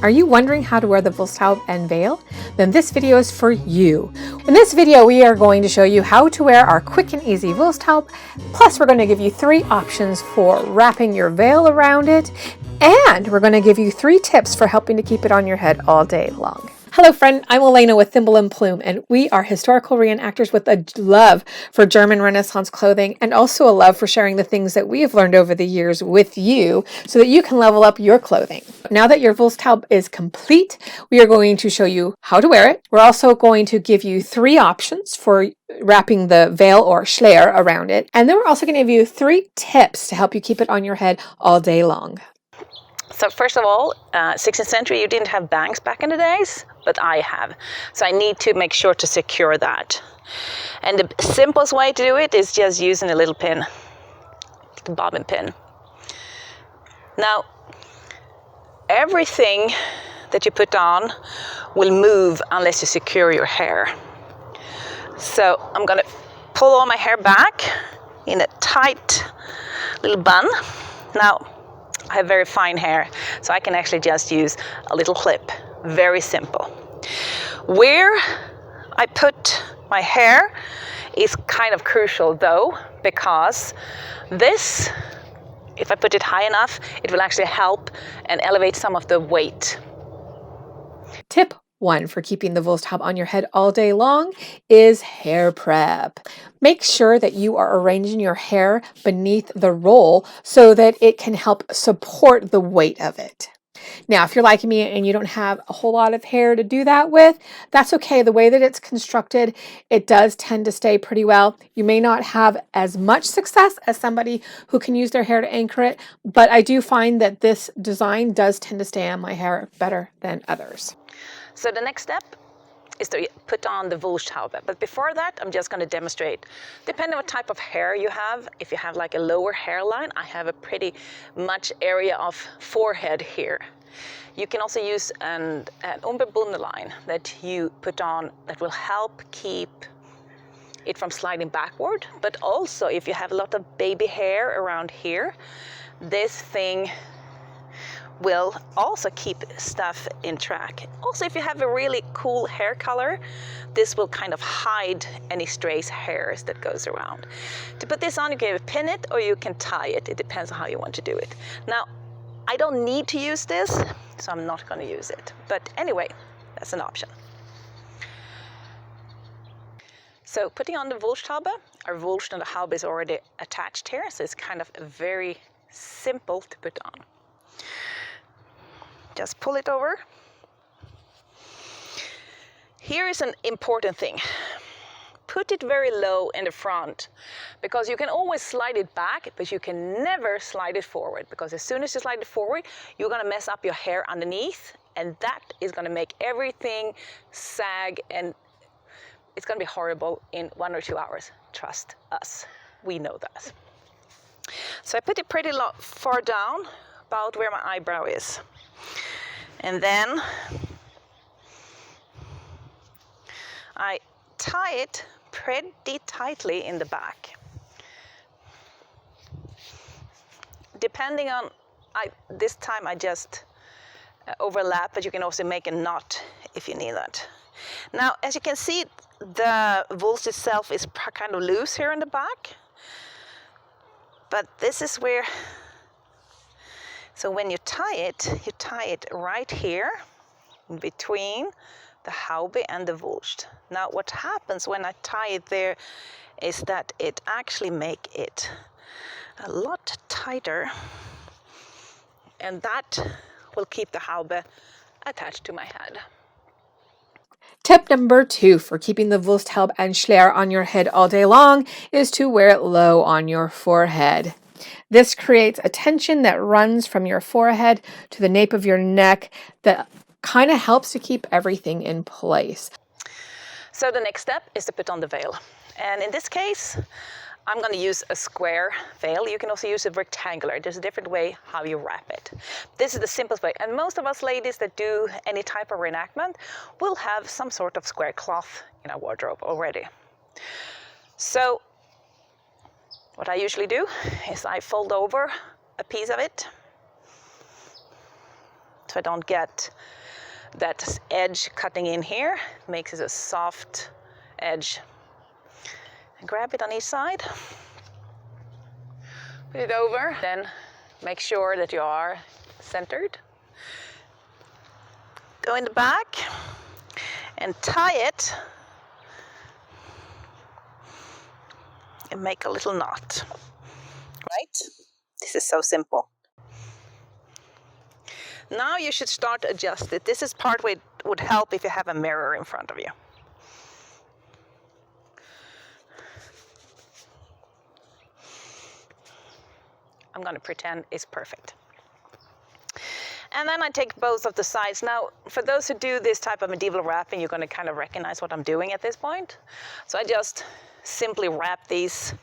Are you wondering how to wear the Wulsthaube and veil? Then this video is for you. In this video, we are going to show you how to wear our quick and easy Wulsthaube. Plus, we're going to give you 3 options for wrapping your veil around it. And we're going to give you 3 tips for helping to keep it on your head all day long. Hello friend, I'm Elena with Thimble and Plume, and we are historical reenactors with a love for German Renaissance clothing and also a love for sharing the things that we have learned over the years with you so that you can level up your clothing. Now that your Wulsthaube is complete, we are going to show you how to wear it. We're also going to give you 3 options for wrapping the veil or Schleier around it. And then we're also going to give you 3 tips to help you keep it on your head all day long. So first of all, 16th century, you didn't have bangs back in the days, but I have. So I need to make sure to secure that. And the simplest way to do it is just using a little pin, the bobbin pin. Now, everything that you put on will move unless you secure your hair. So I'm going to pull all my hair back in a tight little bun. Now, I have very fine hair, so I can actually just use a little clip. Very simple. Where I put my hair is kind of crucial though, because this, if I put it high enough, it will actually help and elevate some of the weight. Tip 1 for keeping the Wulsthaube on your head all day long is hair prep. Make sure that you are arranging your hair beneath the roll so that it can help support the weight of it. Now, if you're like me and you don't have a whole lot of hair to do that with, that's okay. The way that it's constructed, it does tend to stay pretty well. You may not have as much success as somebody who can use their hair to anchor it, but I do find that this design does tend to stay on my hair better than others. So the next step is to put on the Wulsthaube. But before that, I'm just going to demonstrate. Depending on what type of hair you have, if you have like a lower hairline, I have a pretty much area of forehead here. You can also use an Bundlein that you put on that will help keep it from sliding backward. But also, if you have a lot of baby hair around here, this thing will also keep stuff in track. Also, if you have a really cool hair color, this will kind of hide any stray hairs that goes around. To put this on, you can pin it or you can tie it. It depends on how you want to do it. Now, I don't need to use this, so I'm not going to use it. But anyway, that's an option. So putting on the Wulsthaube, our Wulsthaube is already attached here, so it's kind of very simple to put on. Just pull it over. Here is an important thing. Put it very low in the front, because you can always slide it back, but you can never slide it forward, because as soon as you slide it forward, you're going to mess up your hair underneath, and that is going to make everything sag, and it's going to be horrible in 1 or 2 hours. Trust us, we know that. So I put it pretty far down, about where my eyebrow is. And then I tie it pretty tightly in the back. Depending on, this time I just overlap, but you can also make a knot if you need that. Now, as you can see, the wulst itself is kind of loose here in the back. But this is where, so when you tie it right here between the haube and the wulst. Now what happens when I tie it there is that it actually makes it a lot tighter, and that will keep the haube attached to my head. Tip number 2 for keeping the Wulsthaube and Schleier on your head all day long is to wear it low on your forehead. This creates a tension that runs from your forehead to the nape of your neck that kind of helps to keep everything in place. So the next step is to put on the veil. And in this case, I'm going to use a square veil. You can also use a rectangular. There's a different way how you wrap it. This is the simplest way. And most of us ladies that do any type of reenactment will have some sort of square cloth in our wardrobe already. So what I usually do is I fold over a piece of it so I don't get that edge cutting in here. Makes it a soft edge. And grab it on each side. Put it over. Then make sure that you are centered. Go in the back and tie it and make a little knot. Right? This is so simple. Now you should start to adjust it. This is part where it would help if you have a mirror in front of you. I'm going to pretend it's perfect. And then I take both of the sides. Now, for those who do this type of medieval wrapping, you're going to kind of recognize what I'm doing at this point. So I just simply wrap these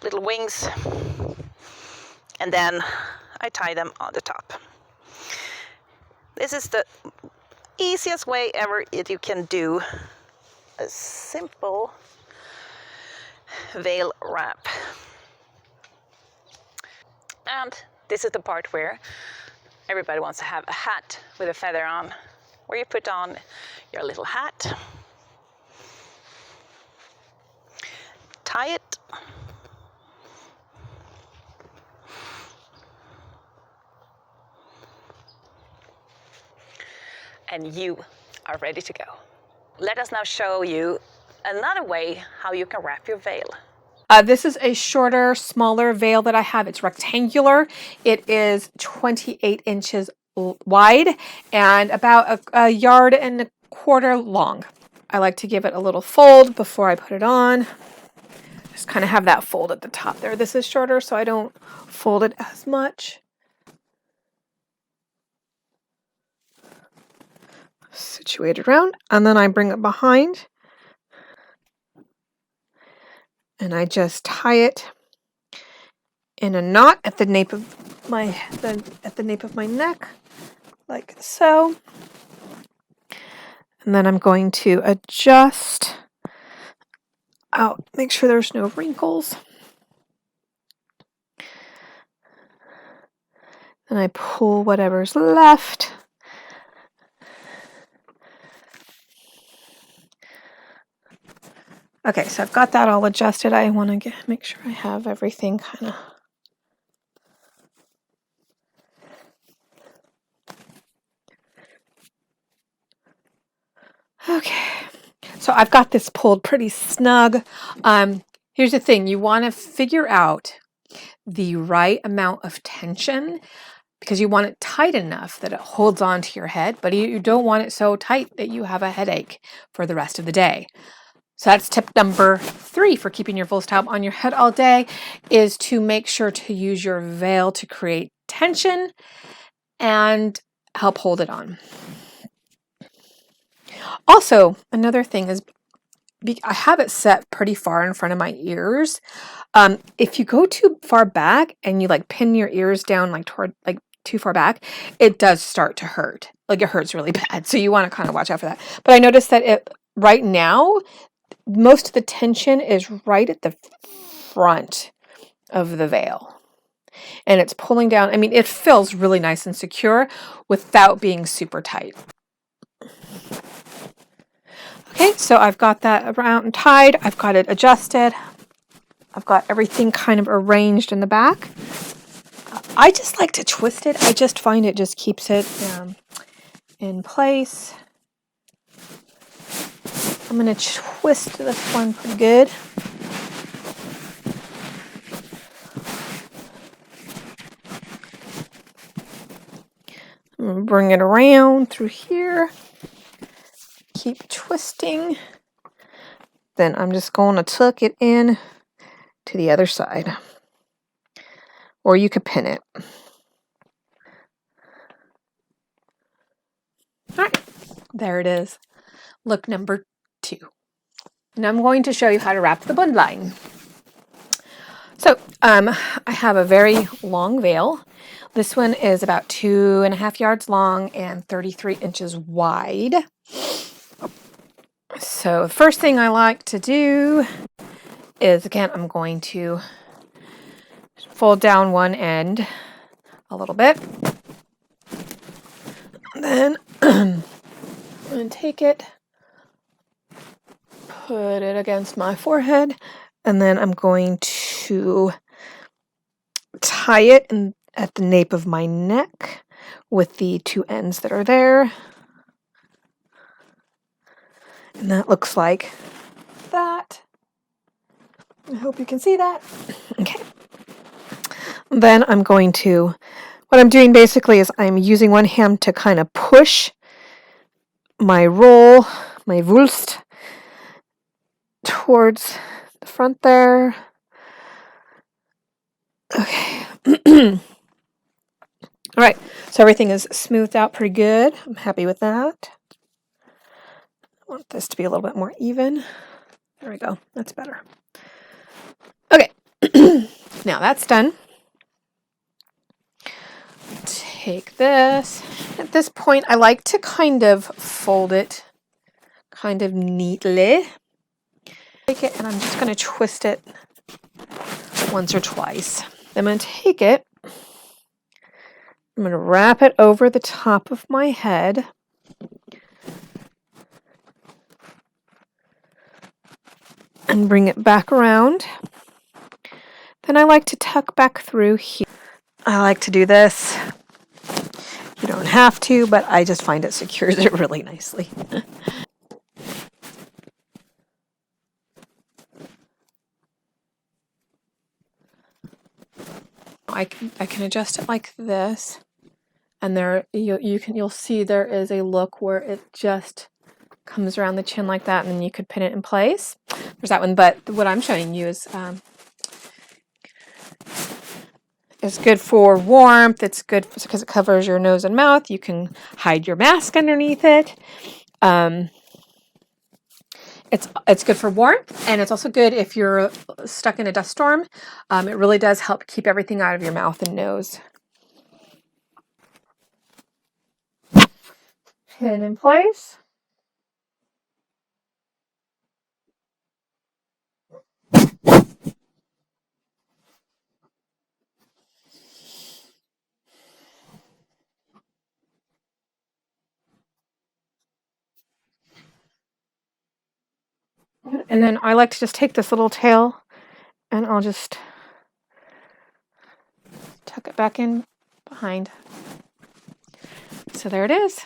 little wings, and then I tie them on the top. This is the easiest way ever that you can do a simple veil wrap. And this is the part where everybody wants to have a hat with a feather on, where you put on your little hat, tie it, and you are ready to go. Let us now show you another way how you can wrap your veil. This is a shorter, smaller veil that I have. It's rectangular. It is 28 inches wide and about a yard and a quarter long. I like to give it a little fold before I put it on. Just kind of have that fold at the top there. This is shorter, so I don't fold it as much. Situate it around, and then I bring it behind. And I just tie it in a knot at the nape of my neck, like so. And then I'm going to adjust out, make sure there's no wrinkles. Then I pull whatever's left. Okay, so I've got that all adjusted. I want to make sure I have everything kind of. Okay, so I've got this pulled pretty snug. Here's the thing. You want to figure out the right amount of tension because you want it tight enough that it holds on to your head, but you don't want it so tight that you have a headache for the rest of the day. So that's tip number 3 for keeping your Wulsthaube on your head all day, is to make sure to use your veil to create tension and help hold it on. Also, another thing is I have it set pretty far in front of my ears. If you go too far back and you like pin your ears down like toward like too far back, it does start to hurt. Like it hurts really bad. So you want to kind of watch out for that. But I noticed that right now, most of the tension is right at the front of the veil. And it's pulling down. I mean, it feels really nice and secure without being super tight. Okay, so I've got that around and tied. I've got it adjusted. I've got everything kind of arranged in the back. I just like to twist it. I just find it just keeps it in place. I'm going to twist this one pretty good. I'm going to bring it around through here. Keep twisting. Then I'm just going to tuck it in to the other side. Or you could pin it. All right, there it is. Look number 2. Now I'm going to show you how to wrap the Bundlein. So I have a very long veil. This one is about 2.5 yards long and 33 inches wide. So the first thing I like to do is, again, I'm going to fold down one end a little bit. then I'm going to take it, put it against my forehead, and then I'm going to tie it at the nape of my neck with the two ends that are there. And that looks like that. I hope you can see that. Okay. Then I'm going to, what I'm doing basically is I'm using one hand to kind of push my roll, my wulst, towards the front there. Okay. All right, so everything is smoothed out pretty good. I'm happy with that. I want this to be a little bit more even. There we go. That's better. Okay. Now that's done. Take this. At this point, I like to kind of fold it kind of neatly. Take it, and I'm just going to twist it once or twice. Then I'm going to take it. I'm going to wrap it over the top of my head. And bring it back around. Then I like to tuck back through here. I like to do this. You don't have to, but I just find it secures it really nicely. I can adjust it like this, and there you'll see there is a look where it just comes around the chin like that, and then you could pin it in place. There's that one, but what I'm showing you is good for warmth. It's good because it covers your nose and mouth. You can hide your mask underneath it. It's good for warmth, and it's also good if you're stuck in a dust storm. It really does help keep everything out of your mouth and nose. Pin in place. And then I like to just take this little tail and I'll just tuck it back in behind. So there it is.